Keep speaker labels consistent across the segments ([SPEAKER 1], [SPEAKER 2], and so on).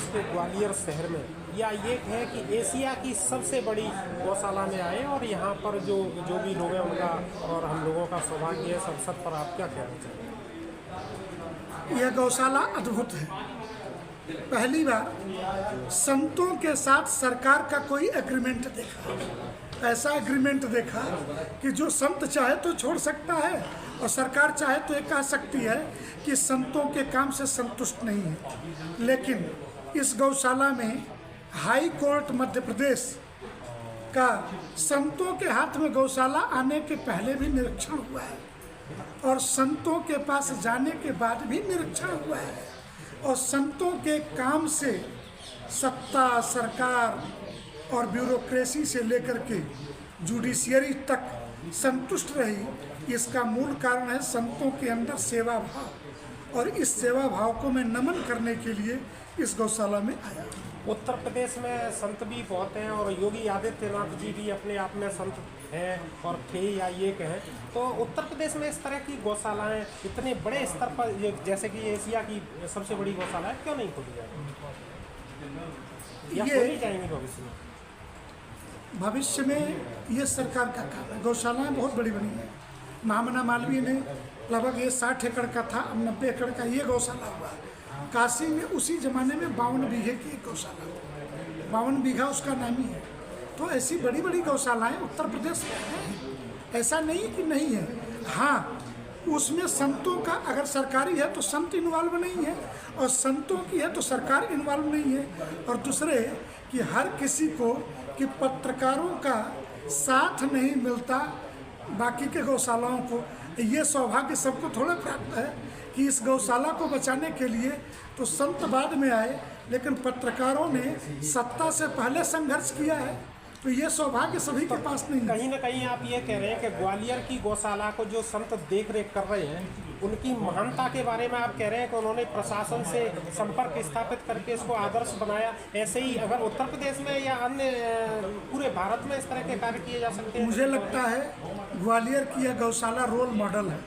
[SPEAKER 1] प्रदेश के ग्वालियर शहर में, या ये है कि एशिया की सबसे बड़ी गौशाला में आए और यहाँ पर जो भी लोग हैं उनका और हम लोगों का सौभाग्य है। इस अवसर पर आप क्या कहना चाहेंगे?
[SPEAKER 2] यह गौशाला अद्भुत है। पहली बार संतों के साथ सरकार का कोई एग्रीमेंट देखा, ऐसा एग्रीमेंट देखा कि जो संत चाहे तो छोड़ सकता है और सरकार चाहे तो ये कह सकती है कि संतों के काम से संतुष्ट नहीं है। लेकिन इस गौशाला में हाई कोर्ट मध्य प्रदेश का संतों के हाथ में गौशाला आने के पहले भी निरीक्षण हुआ है और संतों के पास जाने के बाद भी निरीक्षण हुआ है और संतों के काम से सत्ता, सरकार और ब्यूरोक्रेसी से लेकर के जुडिशियरी तक संतुष्ट रही। इसका मूल कारण है संतों के अंदर सेवा भाव, और इस सेवा भाव को मैं नमन करने के लिए इस गौशाला में आया।
[SPEAKER 1] उत्तर प्रदेश में संत भी बहुत हैं और योगी आदित्यनाथ जी भी अपने आप में संत हैं और थे या ये कहें तो उत्तर प्रदेश में इस तरह की गौशालाएं इतने बड़े स्तर पर जैसे कि एशिया की सबसे बड़ी गौशाला है, क्यों नहीं खोली जाएगी या खोली जाएंगी भविष्य में?
[SPEAKER 2] भविष्य में ये सरकार का काम है। गौशालाएं बहुत बड़ी बनी है। महामना मालवीय ने लगभग ये 60 एकड़ का था, अब 90 एकड़ का ये गौशाला हुआ। काशी में उसी ज़माने में 52 बीघे की एक गौशाला, 52 बीघा उसका नामी है। तो ऐसी बड़ी बड़ी गौशालाएं उत्तर प्रदेश में हैं, ऐसा नहीं कि नहीं है। हाँ, उसमें संतों का अगर सरकारी है तो संत इन्वॉल्व नहीं है और संतों की है तो सरकार इन्वॉल्व नहीं है। और दूसरे कि हर किसी को कि पत्रकारों का साथ नहीं मिलता बाकी के गौशालाओं को, ये सौभाग्य सबको थोड़ा प्राप्त है कि इस गौशाला को बचाने के लिए तो संत बाद में आए, लेकिन पत्रकारों ने सत्ता से पहले संघर्ष किया है, तो ये सौभाग्य सभी के पास नहीं है।
[SPEAKER 1] कहीं ना कहीं आप ये कह रहे हैं कि ग्वालियर की गौशाला को जो संत देख रेख कर रहे हैं उनकी महानता के बारे में आप कह रहे हैं कि उन्होंने प्रशासन से संपर्क स्थापित करके इसको आदर्श बनाया। ऐसे ही अगर उत्तर प्रदेश में या अन्य पूरे भारत में इस तरह के कार्य किए जा सकते हैं?
[SPEAKER 2] मुझे लगता है ग्वालियर की यह गौशाला रोल मॉडल है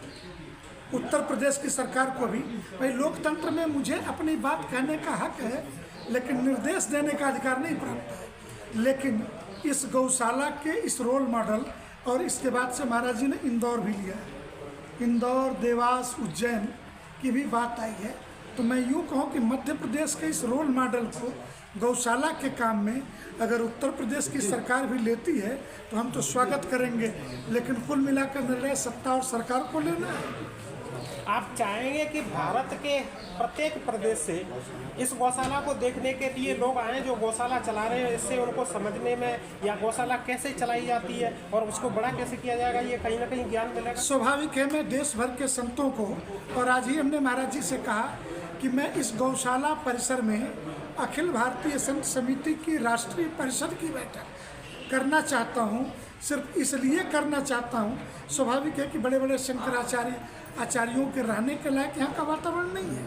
[SPEAKER 2] उत्तर प्रदेश की सरकार को भी। भाई, लोकतंत्र में मुझे अपनी बात कहने का हक है लेकिन निर्देश देने का अधिकार नहीं प्राप्त है। लेकिन इस गौशाला के इस रोल मॉडल, और इसके बाद से महाराज जी ने इंदौर भी लिया है, इंदौर, देवास, उज्जैन की भी बात आई है। तो मैं यूँ कहूँ कि मध्य प्रदेश के इस रोल मॉडल को गौशाला के काम में अगर उत्तर प्रदेश की सरकार भी लेती है तो हम तो स्वागत करेंगे, लेकिन कुल मिलाकर निर्णय सत्ता और सरकार को लेना है।
[SPEAKER 1] आप चाहेंगे कि भारत के प्रत्येक प्रदेश से इस गौशाला को देखने के लिए लोग आए जो गौशाला चला रहे हैं, इससे उनको समझने में या गौशाला कैसे चलाई जाती है और उसको बड़ा कैसे किया जाएगा, ये कहीं ना कहीं ज्ञान मिलेगा?
[SPEAKER 2] स्वाभाविक है। मैं देश भर के संतों को, और आज ही हमने महाराज जी से कहा कि मैं इस गौशाला परिसर में अखिल भारतीय संत समिति की राष्ट्रीय परिषद की बैठक करना चाहता हूँ। सिर्फ इसलिए करना चाहता हूँ, स्वाभाविक है कि बड़े बड़े शंकराचार्य आचार्यों के रहने के लायक यहाँ का वातावरण नहीं है,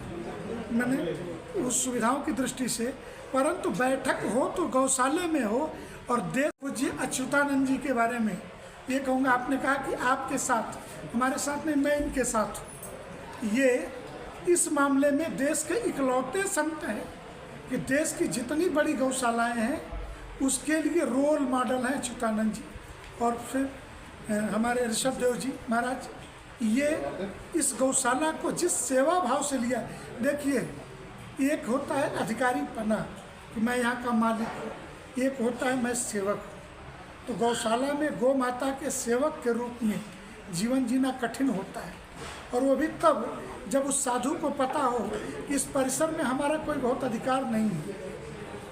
[SPEAKER 2] मैंने उस सुविधाओं की दृष्टि से, परंतु बैठक हो तो गौशाले में हो। और देश पूज्य अच्युतानंद जी के बारे में ये कहूँगा, आपने कहा कि आपके साथ, हमारे साथ नहीं, मैं इनके साथ हूँ। ये इस मामले में देश के इकलौते संत हैं कि देश की जितनी बड़ी गौशालाएं हैं उसके लिए रोल मॉडल हैं अच्युतानंद जी। और फिर हमारे ऋषभ देव जी महाराज, ये इस गौशाला को जिस सेवा भाव से लिया, देखिए, एक होता है अधिकारी पना कि मैं यहाँ का मालिक हूँ, एक होता है मैं सेवक हूँ। तो गौशाला में गौ माता के सेवक के रूप में जीवन जीना कठिन होता है, और वो भी तब जब उस साधु को पता हो कि इस परिसर में हमारा कोई बहुत अधिकार नहीं है,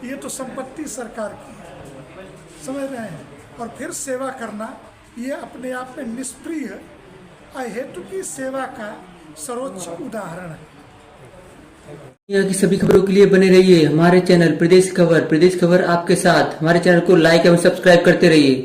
[SPEAKER 2] ये तो संपत्ति सरकार की है, समझ रहे हैं। और फिर सेवा करना, ये अपने आप में निष्प्रिय अहेतु की सेवा का सर्वोच्च उदाहरण है।
[SPEAKER 3] दुनिया की सभी खबरों के लिए बने रहिए हमारे चैनल प्रदेश खबर। प्रदेश खबर आपके साथ। हमारे चैनल को लाइक एवं सब्सक्राइब करते रहिए।